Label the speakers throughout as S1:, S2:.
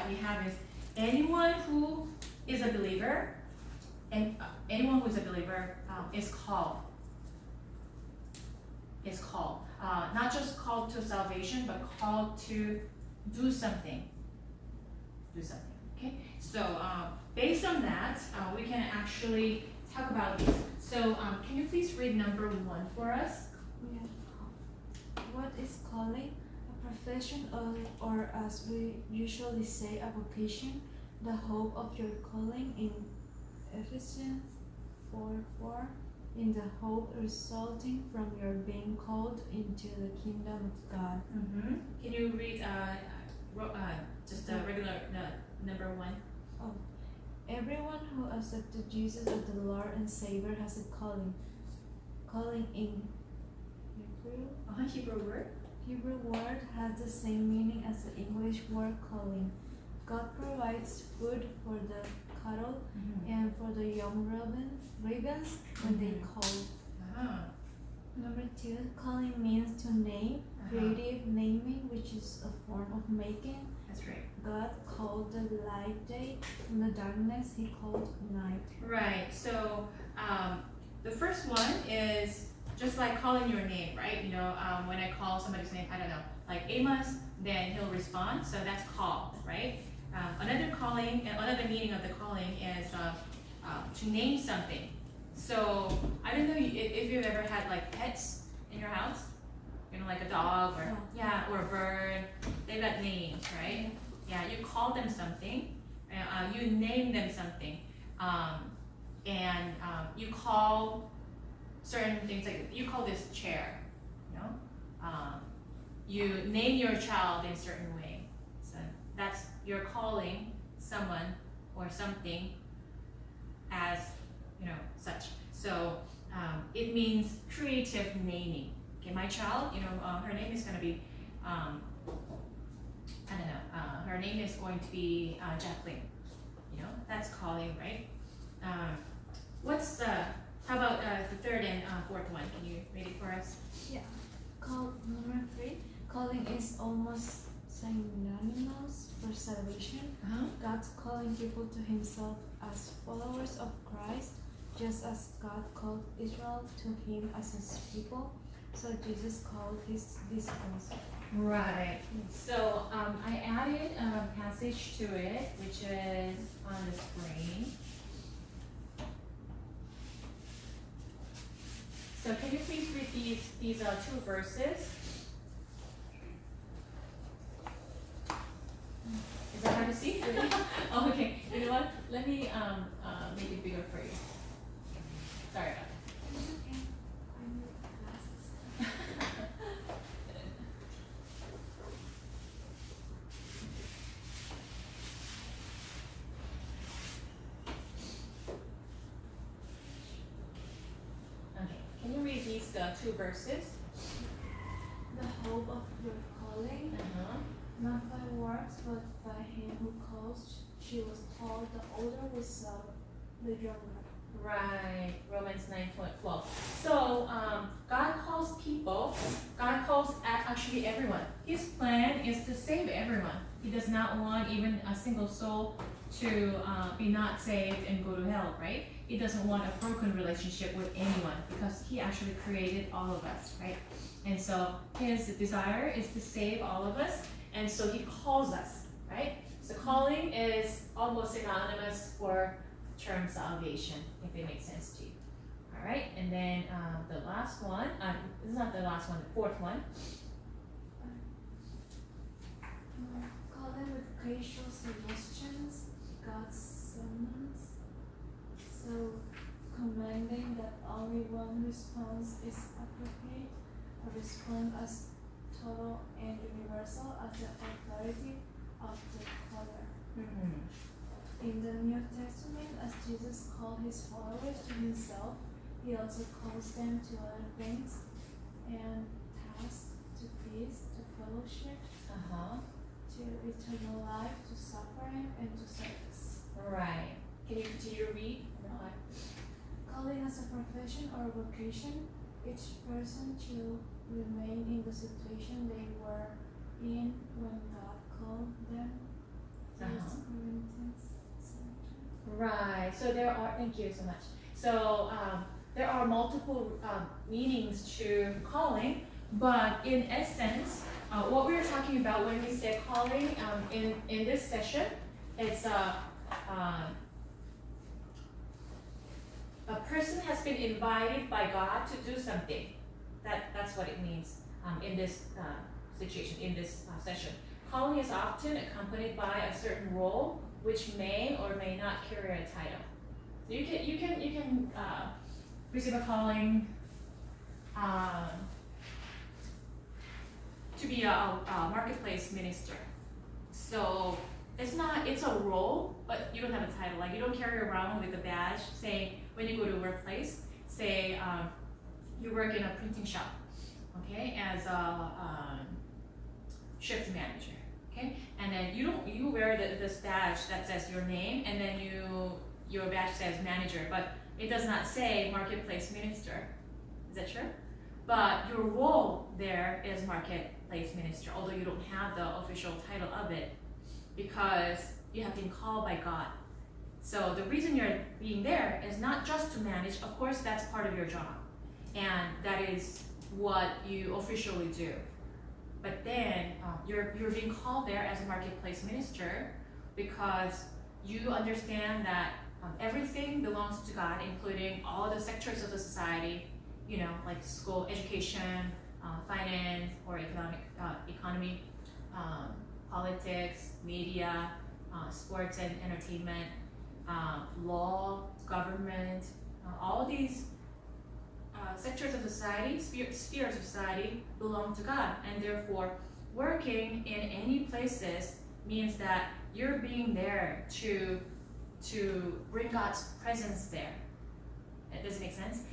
S1: that we have is anyone who is a believer, and anyone who is a believer is called. Is called. Not just called to salvation, but called to do something. Do something. Okay? So based on that, we can actually talk about these. So can you please read number 1 for us?
S2: Yeah. What is calling? A profession or as we usually say, a vocation, the hope of your calling in Ephesians 4:4, in the hope resulting from your being called into the kingdom of God.
S1: Mm-hmm. Can you read just a regular number 1?
S2: Oh, everyone who accepted Jesus as the Lord and Savior has a calling. Calling in Hebrew.
S1: Hebrew word.
S2: Hebrew word has the same meaning as the English word calling. God provides food for the cattle and for the young ravens when they call. Number 2, calling means to name, creative naming, which is a form of making.
S1: That's right.
S2: God called the light day, and the darkness he called night.
S1: Right. So the first one is just like calling your name, right? You know, when I call somebody's name, I don't know, like Amos, then he'll respond. So that's call, right? Another meaning of the calling is to name something. So I don't know if you've ever had like pets in your house, you know, like a dog or a bird. They've got names, right? Yeah, you call them something, you name them something, and you call certain things, like you call this chair, you know, you name your child in a certain way. So that's you're calling someone or something as, you know, such. So it means creative naming. Okay, my child, you know, her name is going to be, I don't know, her name is going to be Jacqueline. You know, that's calling, right? How about the third and fourth one? Can you read it for us?
S2: Yeah. Number 3, calling is almost synonymous for salvation. God's calling people to himself as followers of Christ, just as God called Israel to him as his people. So Jesus called his disciples.
S1: Right. So I added a passage to it, which is on the screen. So can you please read these 2 verses? Is that hard to see? Oh, okay. You know what? Let me make it bigger for you. Sorry about that.
S2: It's okay. I need glasses.
S1: Okay. Can you read these 2 verses?
S2: The hope of your calling, not by works, but by him who calls. She was called, the older without the younger.
S1: Right, Romans 9:12. So God calls people. God calls actually everyone. His plan is to save everyone. He does not want even a single soul to be not saved and go to hell, right? He doesn't want a broken relationship with anyone because he actually created all of us, right? And so his desire is to save all of us, and so he calls us, right? So calling is almost synonymous for the term salvation, if it makes sense to you. All right, and then the last one, this is not the last one, the fourth one.
S2: Calling with gracious suggestions, God's summons. So commanding that only one response is appropriate, a response as total and universal as the authority of the caller. In the New Testament, as Jesus called his followers to himself, he also calls them to other things and tasks, to peace, to fellowship, to eternal life, to suffering, and to service.
S1: Right. Can you continue to read?
S2: Calling as a profession or vocation, each person to remain in the situation they were in when God called them. First Corinthians 7.
S1: Right. So there are. Thank you so much. So there are multiple meanings to calling, but in essence, what we're talking about when we say calling in this session, it's a person has been invited by God to do something. That's what it means in this situation, in this session. Calling is often accompanied by a certain role, which may or may not carry a title. So you can receive a calling to be a marketplace minister. So it's a role, but you don't have a title. Like you don't carry around with a badge saying when you go to a workplace, say you work in a printing shop, okay, as a shift manager, okay, and then you wear this badge that says your name, and then your badge says manager, but it does not say marketplace minister. Is that true? But your role there is marketplace minister, although you don't have the official title of it, because you have been called by God. So the reason you're being there is not just to manage. Of course, that's part of your job, and that is what you officially do. But then you're being called there as a marketplace minister because you understand that everything belongs to God, including all the sectors of the society, you know, like school, education, finance, or economy, politics, media, sports and entertainment, law, government, all these sectors of society, spheres of society belong to God, and therefore working in any places means that you're being there to bring God's presence there. Does it make sense?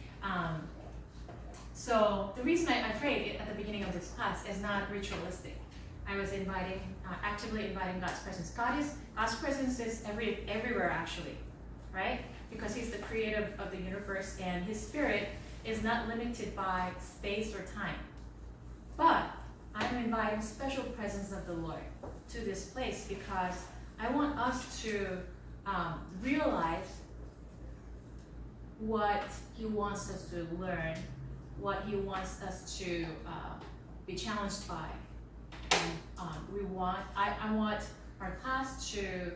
S1: So the reason I prayed at the beginning of this class is not ritualistic. I was actively inviting God's presence. God's presence is everywhere actually, right? Because He's the creator of the universe, and His Spirit is not limited by space or time. But I'm inviting special presence of the Lord to this place because I want us to realize what He wants us to learn, what He wants us to be challenged by. I want our class to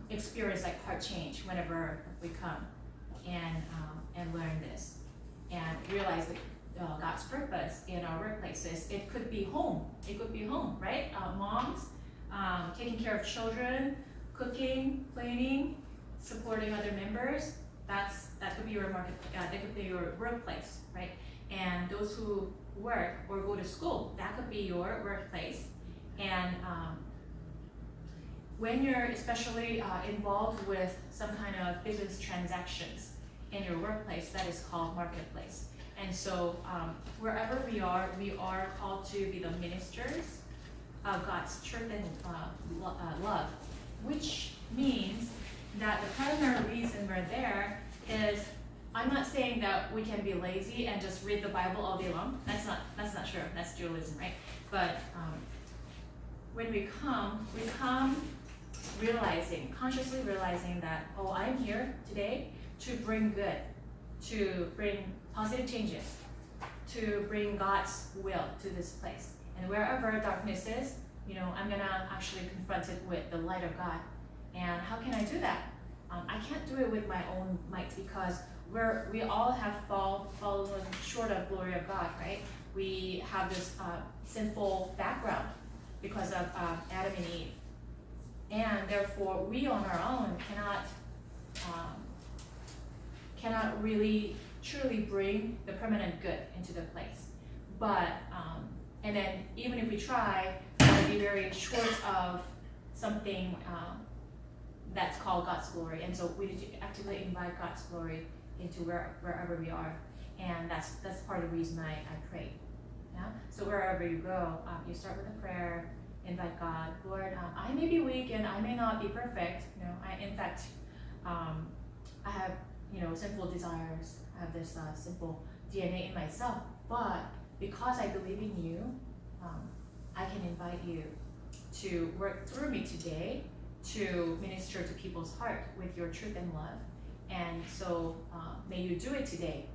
S1: experience like heart change whenever we come and learn this and realize that God's purpose in our workplaces. It could be home. It could be home, right? Moms taking care of children, cooking, cleaning, supporting other members. That could be your that could be your workplace, right? And those who work or go to school, that could be your workplace. And when you're especially involved with some kind of business transactions in your workplace, that is called marketplace. And so wherever we are called to be the ministers of God's truth and love, which means that the primary reason we're there is, I'm not saying that we can be lazy and just read the Bible all day long. That's not true. That's dualism, right? But when we come consciously realizing that, oh, I'm here today to bring good, to bring positive changes, to bring God's will to this place. And wherever darkness is, I'm gonna actually confront it with the light of God. And how can I do that? I can't do it with my own might because we all have fallen short of glory of God, right? We have this sinful background because of Adam and Eve, and therefore we on our own cannot really truly bring the permanent good into the place. But and then even if we try, we'll be very short of something that's called God's glory. And so we need to actively invite God's glory into wherever we are. And that's part of the reason I prayed. Yeah? So wherever you go, you start with a prayer, invite God. Lord, I may be weak and I may not be perfect. I have sinful desires. I have this sinful DNA in myself. But because I believe in you, I can invite you to work through me today to minister to people's heart with your truth and love. And so may you do it today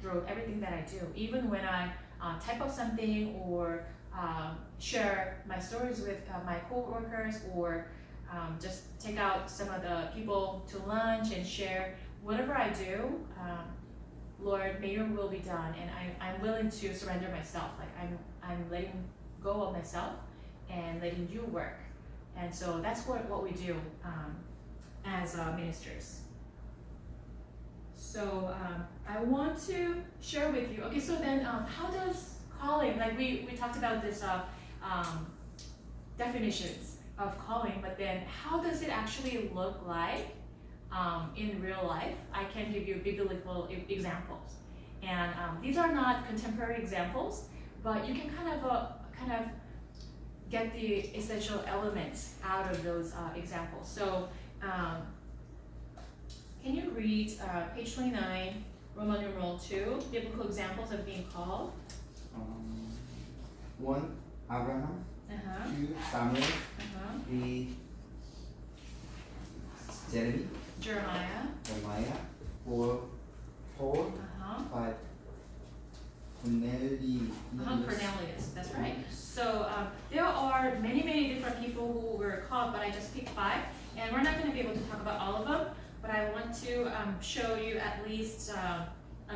S1: through everything that I do. Even when I type up something or share my stories with my co-workers, or just take out some of the people to lunch and share, whatever I do, Lord, may your will be done. And I'm willing to surrender myself. Like I'm letting go of myself and letting you work. And so that's what we do as ministers. So I want to share with you. Okay, so then how does calling, like we talked about this definitions of calling, but then how does it actually look like in real life? I can give you biblical examples. And these are not contemporary examples, but you can kind of get the essential elements out of those examples. So can you read page 29, Roman numeral 2, biblical examples of being called?
S3: 1. Abraham. 2. Samuel. 3. Jeremiah. 4. Paul. 5.
S1: Cornelius, that's right. So there are many different people who were called, but I just picked 5, and we're not going to be able to talk about all of them, but I want to show you at least a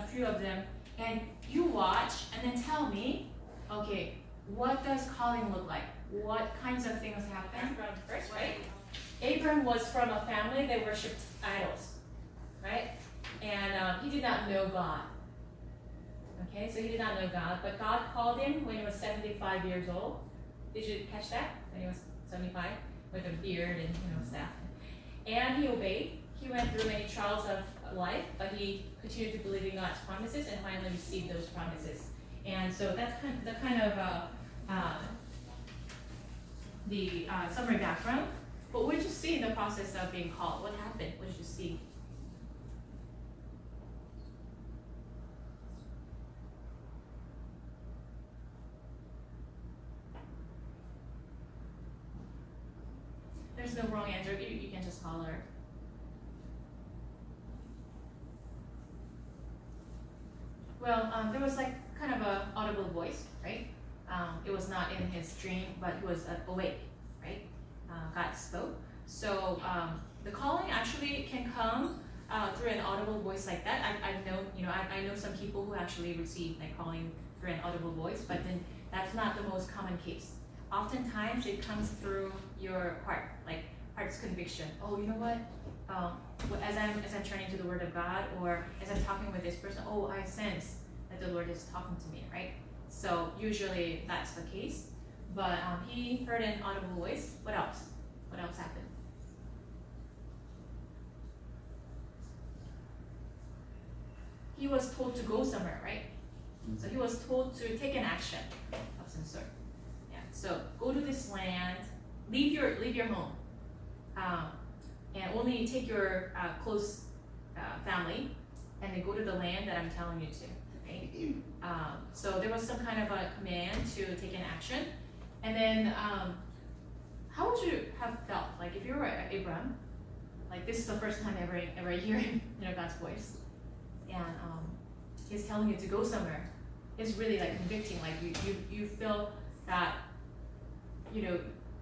S1: few of them, and you watch and then tell me, okay, what does calling look like? What kinds of things happen? First, right? Abram was from a family that worshipped idols, right? And he did not know God. Okay, so he did not know God, but God called him when he was 75 years old. Did you catch that? When he was 75, with a beard and staff. And he obeyed. He went through many trials of life, but he continued to believe in God's promises and finally received those promises. And so that's the summary background. But what did you see in the process of being called? What happened? What did you see? There's no wrong answer. You can just holler. Well, there was like kind of a audible voice, right? It was not in his dream, but he was awake, right? God spoke. So the calling actually can come through an audible voice like that. I know some people who actually receive like calling through an audible voice, but then that's not the most common case. Oftentimes it comes through your heart, like heart's conviction. Oh, you know what? As I'm turning to the Word of God, or as I'm talking with this person, oh, I sense that the Lord is talking to me, right? So usually that's the case. But he heard an audible voice. What else? What else happened? He was told to go somewhere, right? So he was told to take an action of some sort. Yeah. So go to this land, leave your home, and only take your close family, and then go to the land that I'm telling you to. Right? So there was some kind of a command to take an action, and then how would you have felt? Like if you were Abram, like this is the first time ever hearing God's voice, and he's telling you to go somewhere. It's really like convicting. Like you feel that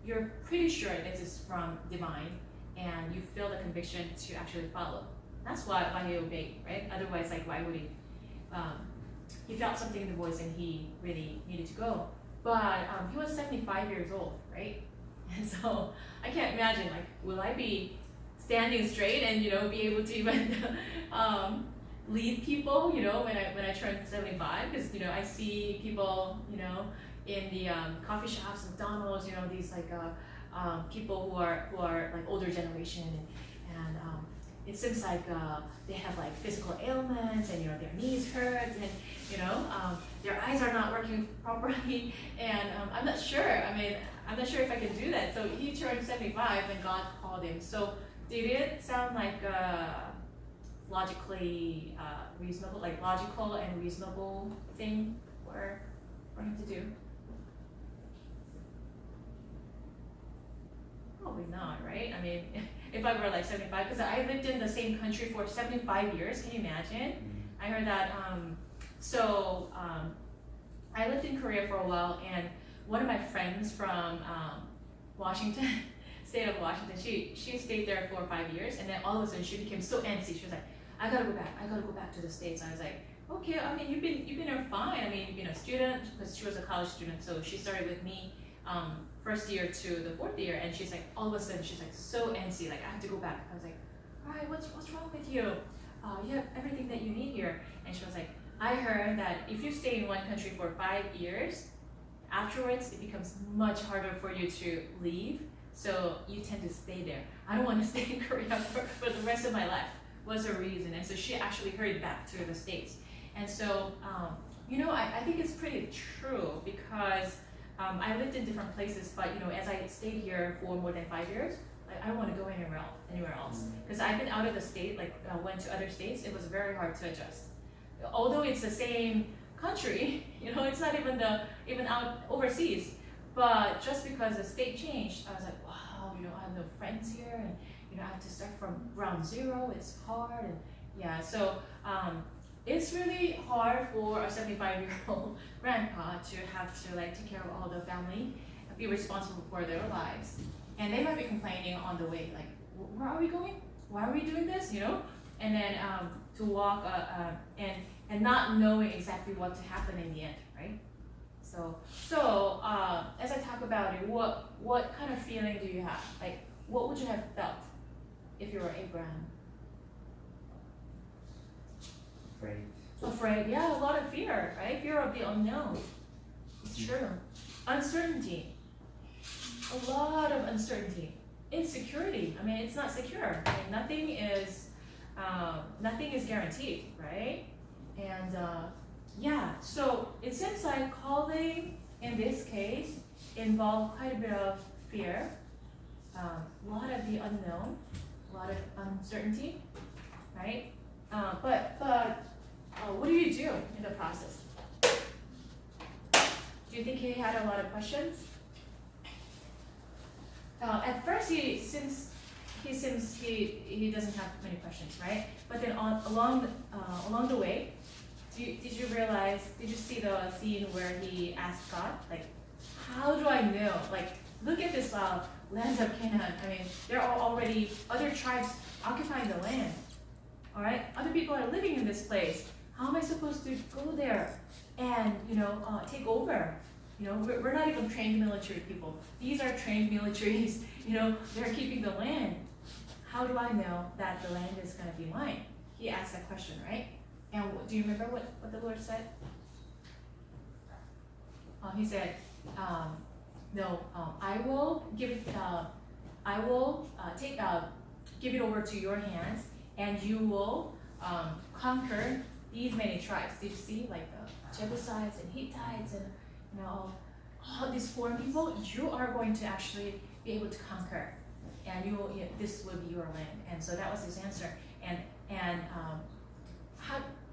S1: you're pretty sure this is from divine, and you feel the conviction to actually follow. That's why he obeyed, right? Otherwise, like why would he? He felt something in the voice, and he really needed to go. But he was 75 years old, right? And so I can't imagine, like, will I be standing straight and be able to even lead people, when I turn 75? Because I see people, in the coffee shops, McDonald's, these like people who are like older generation, and it seems like they have like physical ailments, and their knees hurt, and their eyes are not working properly, and I'm not sure. I'm not sure if I can do that. So he turned 75, and God called him. So did it sound like logically reasonable, like logical and reasonable thing for him to do? Oh, probably not, right? I mean, if I were like 75, because I lived in the same country for 75 years. Can you imagine? I heard that. I lived in Korea for a while, and one of my friends from Washington, state of Washington, she stayed there for 5 years, and then all of a sudden she became so antsy. She was like, I gotta go back to the States. I was like, okay, I mean, you've been there fine. I mean, you've been a student, because she was a college student, so she started with me first year to the fourth year, and she's like, all of a sudden she's like so antsy, like I have to go back. I was like, all right, what's wrong with you? You have everything that you need here. And she was like, I heard that if you stay in one country for 5 years, afterwards it becomes much harder for you to leave, so you tend to stay there. I don't want to stay in Korea for the rest of my life, was her reason. And so she actually hurried back to the States. And so, I think it's pretty true, because I lived in different places, but as I stayed here for more than 5 years, like I don't want to go anywhere else. Because I've been out of the state, went to other states, it was very hard to adjust. Although it's the same country, it's not even out overseas. But just because the state changed, I was like, wow, I have no friends here, and I have to start from ground zero. It's hard, and so it's really hard for a 75-year-old grandpa to have to take care of all the family, be responsible for their lives, and they might be complaining on the way, like, where are we going? Why are we doing this? And then to walk and not knowing exactly what to happen in the end, right? So as I talk about it, what kind of feeling do you have? Like, what would you have felt if you were Abraham? Afraid, yeah, a lot of fear, right? Fear of the unknown. It's true. Uncertainty. A lot of uncertainty. Insecurity. I mean, it's not secure. I mean, nothing is guaranteed, right? And so it seems like calling in this case involved quite a bit of fear, a lot of the unknown, a lot of uncertainty, right? But what do you do in the process? Do you think he had a lot of questions? At first, he seems he doesn't have many questions, right? But then along the way, did you see the scene where he asked God, like, how do I know? Like, look at this land of Canaan. I mean, there are already other tribes occupying the land. All right, other people are living in this place. How am I supposed to go there and take over? We're not even trained military people. These are trained militaries. They're keeping the land. How do I know that the land is going to be mine? He asked that question, right? And do you remember what the Lord said? He said, "No, I will give it. I will give it over to your hands, and you will conquer these many tribes." Did you see, like the Jebusites and Hittites and all these foreign people? You are going to actually be able to conquer, and this will be your land. And so that was his answer.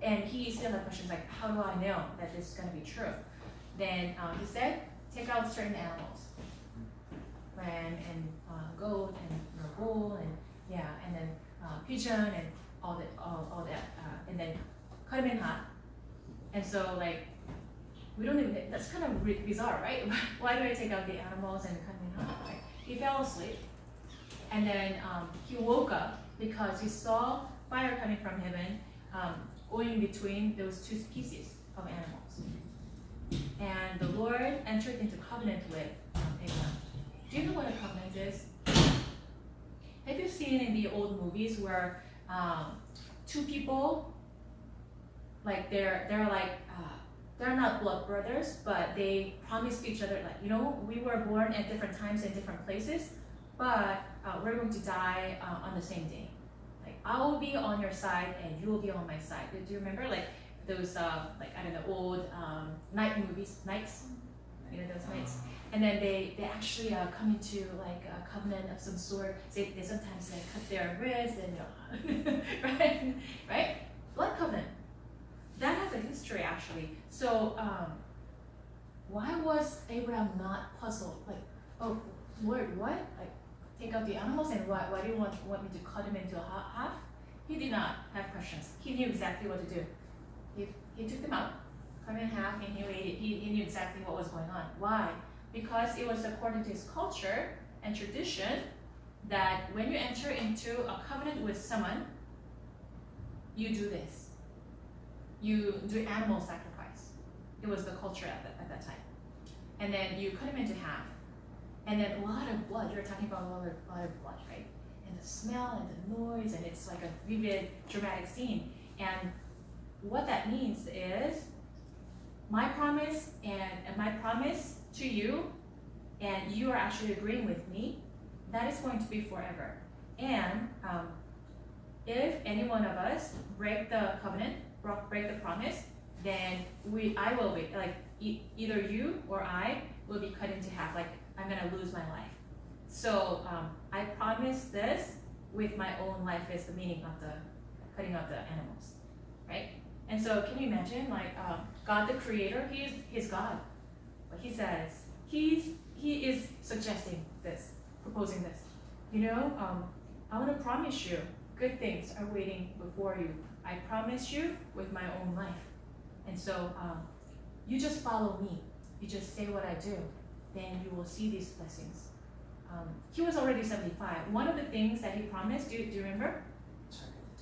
S1: And he still had questions like, how do I know that this is going to be true? Then he said, take out certain animals, ram and goat and bull and then pigeon and all that, and then cut them in half. And so we don't even, that's kind of bizarre, right? Why do I take out the animals and cut them in half? Right? He fell asleep, and then he woke up because he saw fire coming from heaven, going between those two species of animals. And the Lord entered into covenant with Abraham. Do you know what a covenant is? Have you seen in the old movies where two people, they're not blood brothers, but they promise each other, we were born at different times in different places, but we're going to die on the same day. I will be on your side and you will be on my side. Do you remember those old knights? Those knights. And then they actually come into a covenant of some sort. They sometimes cut their wrists and right? Blood covenant. That has a history actually. So why was Abraham not puzzled? Oh, Lord, what? take out the animals and why do you want me to cut him into half? He did not have questions. He knew exactly what to do. He took them out, cut them in half, and he waited. He knew exactly what was going on. Why? Because it was according to his culture and tradition that when you enter into a covenant with someone, you do this. You do animal sacrifice. It was the culture at that time. And then you cut him into half. And then a lot of blood. You're talking about a lot of blood, right? And the smell and the noise, and it's like a vivid, dramatic scene. And what that means is my promise and my promise to you, and you are actually agreeing with me, that is going to be forever. And if any one of us break the covenant, break the promise, then I will be, like either you or I will be cut into half, like I'm gonna lose my life. So I promise this with my own life is the meaning of the cutting of the animals, right? And so can you imagine, like God the Creator, He's God, but He says He is suggesting this, proposing this. You know, I want to promise you good things are waiting before you. I promise you with my own life. And so you just follow me. You just say what I do, then you will see these blessings. He was already 75. One of the things that he promised, do you remember?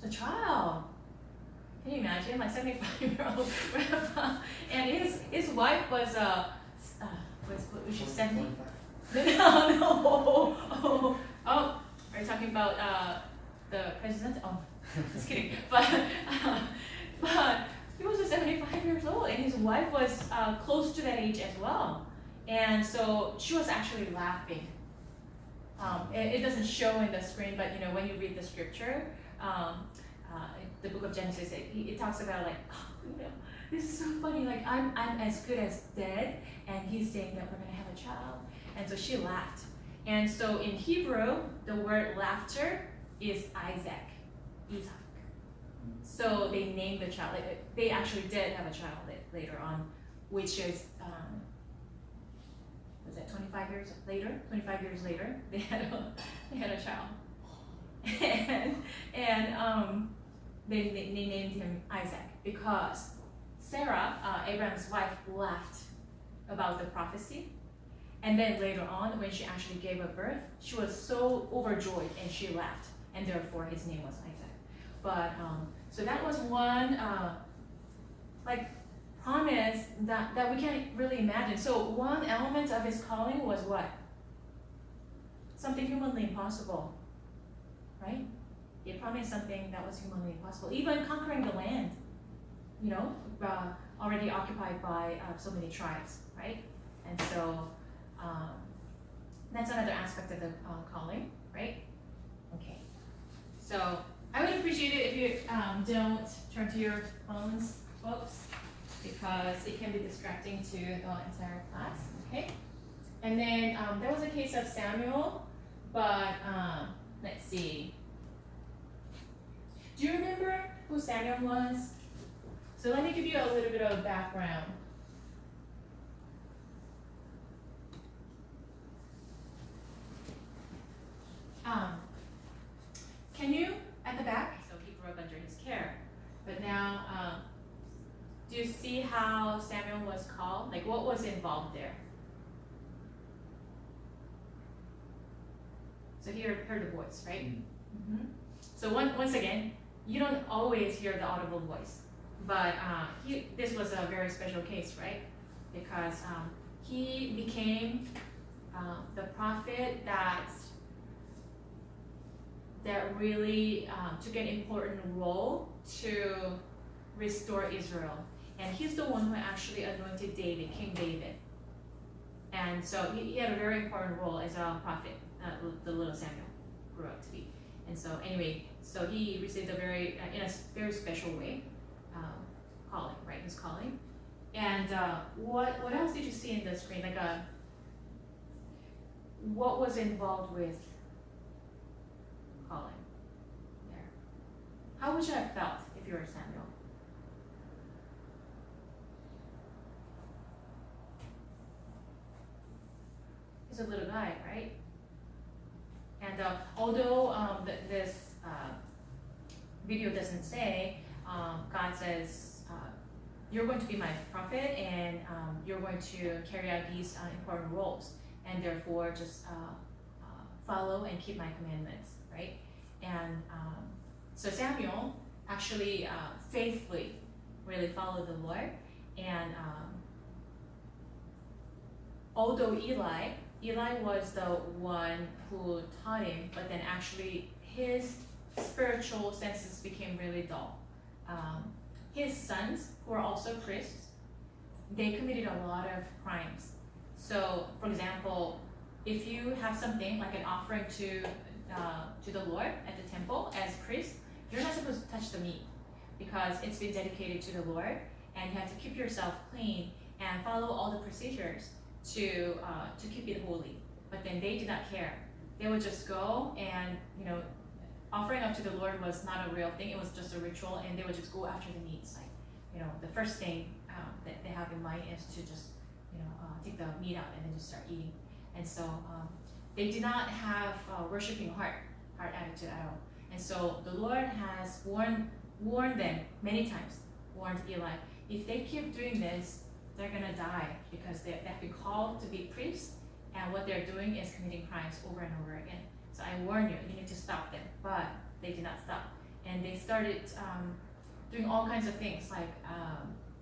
S1: A child. Can you imagine, like 75-year-old grandpa, and his wife was was she 70? No. Oh, are you talking about the president? Oh, just kidding. But he was 75 years old, and his wife was close to that age as well. And so she was actually laughing. It doesn't show in the screen, but you know when you read the scripture, the book of Genesis, it talks about like, oh, you know, this is so funny. Like I'm as good as dead, and he's saying that we're gonna have a child, and so she laughed. And so in Hebrew, the word laughter is Isaac. So they named the child. Like, they actually did have a child later on, which is was that 25 years later? 25 years later, they had a child, and they named him Isaac because Sarah, Abraham's wife, laughed about the prophecy. And then later on, when she actually gave her birth, she was so overjoyed and she laughed, and therefore his name was Isaac. But so that was one like promise that we can't really imagine. So one element of his calling was what? Something humanly impossible, right? He promised something that was humanly impossible, even conquering the land, you know, already occupied by so many tribes, right? And so that's another aspect of the calling, right? Okay. So I would appreciate it if you don't turn to your phones, folks, because it can be distracting to the entire class, okay? And then there was a case of Samuel, but let's see. Do you remember who Samuel was? So let me give you a little bit of background. Can you, at the back, so he grew up under his care, but now, do you see how Samuel was called? Like what was involved there? So he heard the voice, right? Mm-hmm. So once again, you don't always hear the audible voice, but this was a very special case, right? Because he became the prophet that really took an important role to restore Israel. And he's the one who actually anointed David, King David. And so he had a very important role as a prophet, the little Samuel grew up to be. And so anyway, so he received a very, in a very special way, calling, right, his calling. And what else did you see in the screen? Like what was involved with calling there? How would you have felt if you were Samuel? He's a little guy, right? And although this video doesn't say, God says, you're going to be my prophet and you're going to carry out these important roles, and therefore just follow and keep my commandments, right? And so Samuel actually faithfully really followed the Lord, and although Eli was the one who taught him, but then actually his spiritual senses became really dull. His sons, who are also priests, they committed a lot of crimes. So, for example, if you have something like an offering to the Lord at the temple as priest, you're not supposed to touch the meat because it's been dedicated to the Lord, and you have to keep yourself clean and follow all the procedures to keep it holy. But then they did not care. They would just go and, offering up to the Lord was not a real thing. It was just a ritual, and they would just go after the meats. Like, the first thing that they have in mind is to just, take the meat out and then just start eating. And so they did not have a worshiping heart attitude at all. And so the Lord has warned them many times, warned Eli, if they keep doing this, they're gonna die because they have been called to be priests, and what they're doing is committing crimes over and over again. So I warn you, you need to stop them. But they did not stop, and they started doing all kinds of things like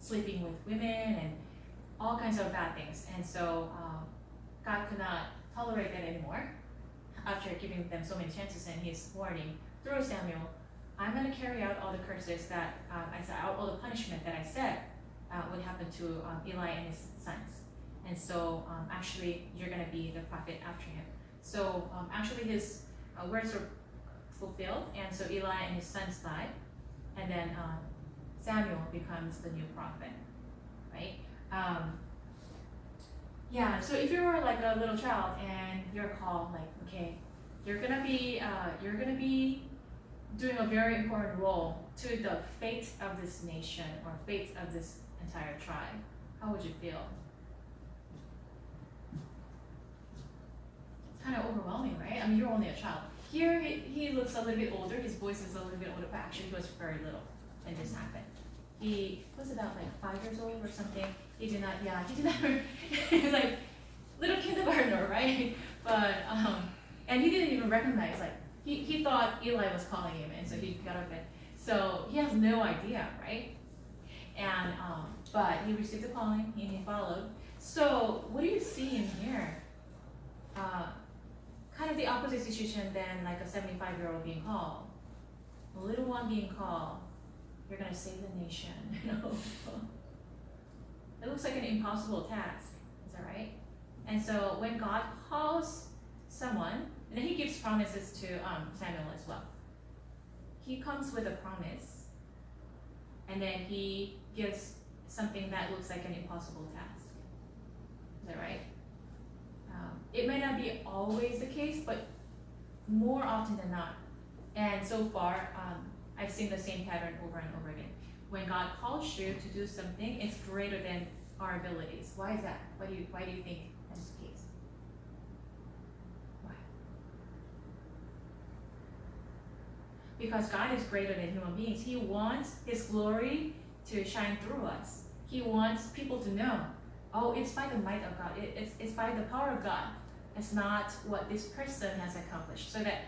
S1: sleeping with women and all kinds of bad things. And so God could not tolerate that anymore. After giving them so many chances and his warning through Samuel, I'm going to carry out all the curses that I said, all the punishment that I said would happen to Eli and his sons. And so actually, you're going to be the prophet after him. So actually, his words were fulfilled, and so Eli and his sons died, and then Samuel becomes the new prophet, right? Yeah. So if you were like a little child and you're called, like, okay, you're gonna be doing a very important role to the fate of this nation or fate of this entire tribe, how would you feel? It's kind of overwhelming, right? I mean, you're only a child. Here, he looks a little bit older. His voice is a little bit older, but actually he was very little when this happened. He was about like 5 years old or something. He did not, he was like little kindergartner, right? But, and he didn't even recognize, like, he thought Eli was calling him, and so he got up and, so he has no idea, right? And, but he received the calling, and he followed. So what do you see in here? Kind of the opposite situation than like a 75-year-old being called. A little one being called, you're gonna save the nation, It looks like an impossible task, is that right? And so when God calls someone, and then he gives promises to Samuel as well. He comes with a promise, and then he gives something that looks like an impossible task. Is that right? It may not be always the case, but more often than not. And so far, I've seen the same pattern over and over again. When God calls you to do something, it's greater than our abilities. Why is that? Why do you think that is the case? Why? Because God is greater than human beings. He wants his glory to shine through us. He wants people to know, oh, it's by the might of God. It's by the power of God. It's not what this person has accomplished. So that,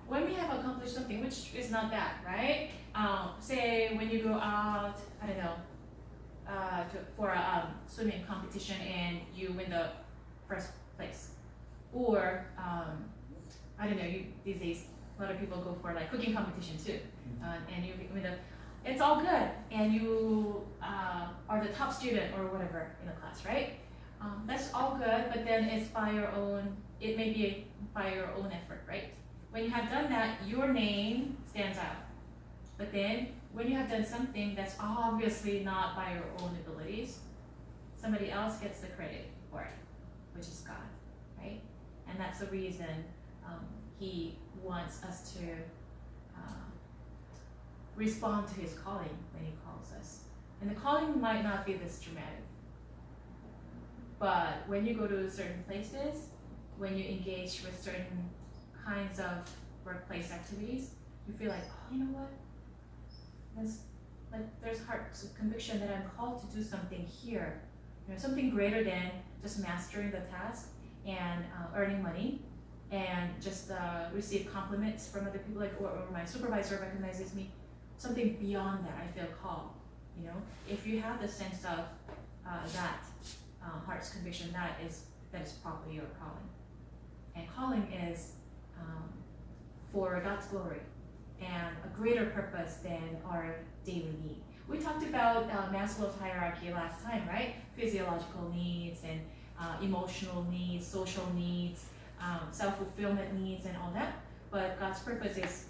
S1: when we have accomplished something, which is not bad, right? Say when you go out, I don't know, for a swimming competition and you win the first place. Or, I don't know, these days, a lot of people go for like cooking competition too. And you win it's all good. And you are the top student or whatever in the class, right? That's all good, but then it may be by your own effort, right? When you have done that, your name stands out. But then, when you have done something that's obviously not by your own abilities, somebody else gets the credit for it, which is God, right? And that's the reason he wants us to respond to his calling when he calls us. And the calling might not be this dramatic. But when you go to certain places, when you engage with certain kinds of workplace activities, you feel like, oh, you know what? There's heart conviction that I'm called to do something here. You know, something greater than just mastering the task and earning money and just receive compliments from other people, like or my supervisor recognizes me. Something beyond that, I feel called. You know, if you have the sense of that heart's conviction, that is probably your calling. And calling is for God's glory and a greater purpose than our daily need. We talked about Maslow's hierarchy last time, right? Physiological needs and emotional needs, social needs, self-fulfillment needs, and all that. But God's purpose is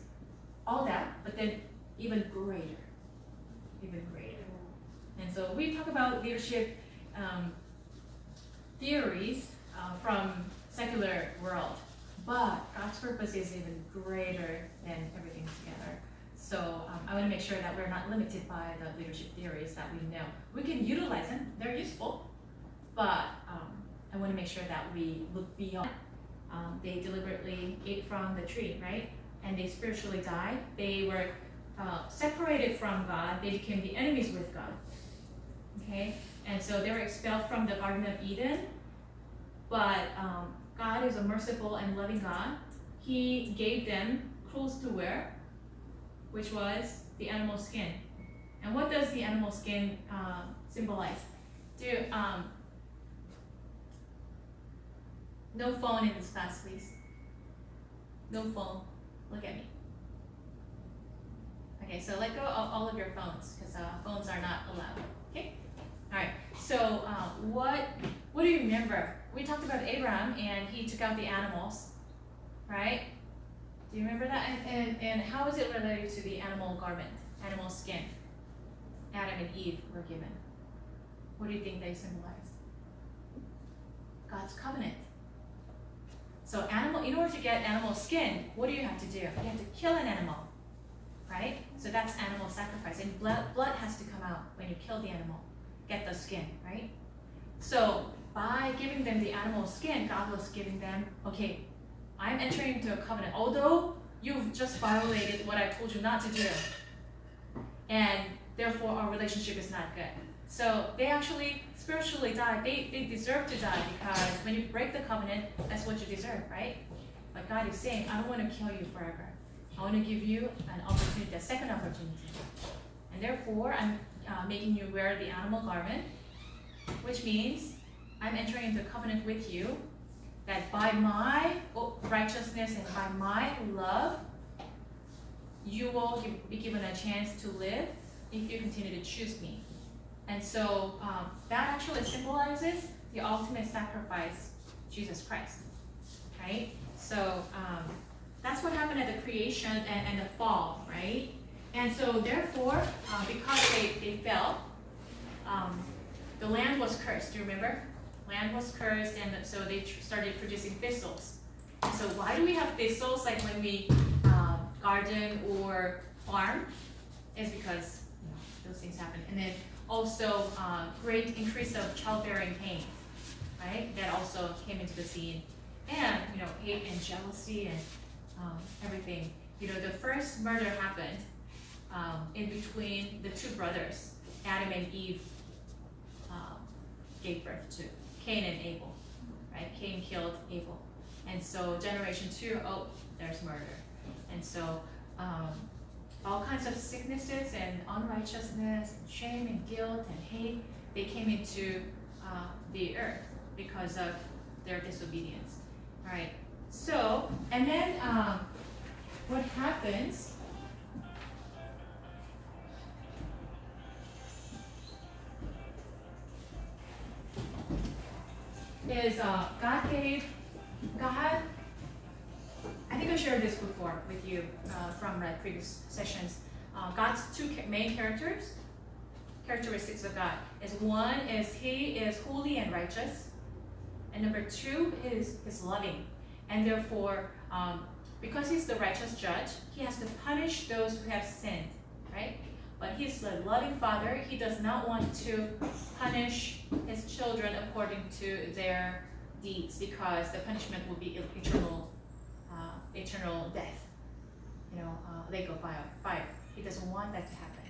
S1: all that, but then even greater. And so we talk about leadership theories from secular world, but God's purpose is even greater than everything together. So I want to make sure that we're not limited by the leadership theories that we know. We can utilize them, they're useful, but I want to make sure that we look beyond. They deliberately ate from the tree, right? And they spiritually died. They were separated from God. They became the enemies with God. Okay? And so they were expelled from the Garden of Eden. But God is a merciful and loving God. He gave them clothes to wear, which was the animal skin. And what does the animal skin symbolize? No phone in this class, please. No phone. Look at me. Okay, so let go of all of your phones, because phones are not allowed. Okay? Alright, so what do you remember? We talked about Abraham, and he took out the animals, right? Do you remember that? And how is it related to the animal garment, animal skin? Adam and Eve were given. What do you think they symbolize? God's covenant. So in order to get animal skin, what do you have to do? You have to kill an animal, right? So that's animal sacrifice. And blood has to come out when you kill the animal, get the skin, right? So by giving them the animal skin, God was giving them, okay, I'm entering into a covenant, although you've just violated what I told you not to do. And therefore our relationship is not good. So they actually spiritually died. They deserve to die, because when you break the covenant, that's what you deserve, right? But God is saying, I don't want to kill you forever. I want to give you an opportunity, a second opportunity. And therefore, I'm making you wear the animal garment, which means I'm entering into a covenant with you that by my righteousness and by my love, you will be given a chance to live if you continue to choose me. And so that actually symbolizes the ultimate sacrifice, Jesus Christ, right? So that's what happened at the creation and the fall, right? And so therefore, because they fell, the land was cursed. Do you remember? Land was cursed, and so they started producing thistles. And so why do we have thistles like when we garden or farm? It's because those things happen. And then also great increase of childbearing pains, right? That also came into the scene. And hate and jealousy and everything. The first murder happened in between the two brothers, Adam and Eve gave birth to, Cain and Abel, right? Cain killed Abel. And so generation 2, there's murder. And so all kinds of sicknesses and unrighteousness and shame and guilt and hate, they came into the earth because of their disobedience. All right. So, and then what happens is God, I think I shared this before with you from previous sessions. God's two main characteristics of God is one is He is holy and righteous, and number 2 is He's loving. And therefore, because He's the righteous judge, He has to punish those who have sinned, right? But He's the loving Father. He does not want to punish His children according to their deeds, because the punishment will be eternal eternal death, lake of fire. He doesn't want that to happen.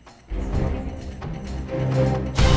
S1: So,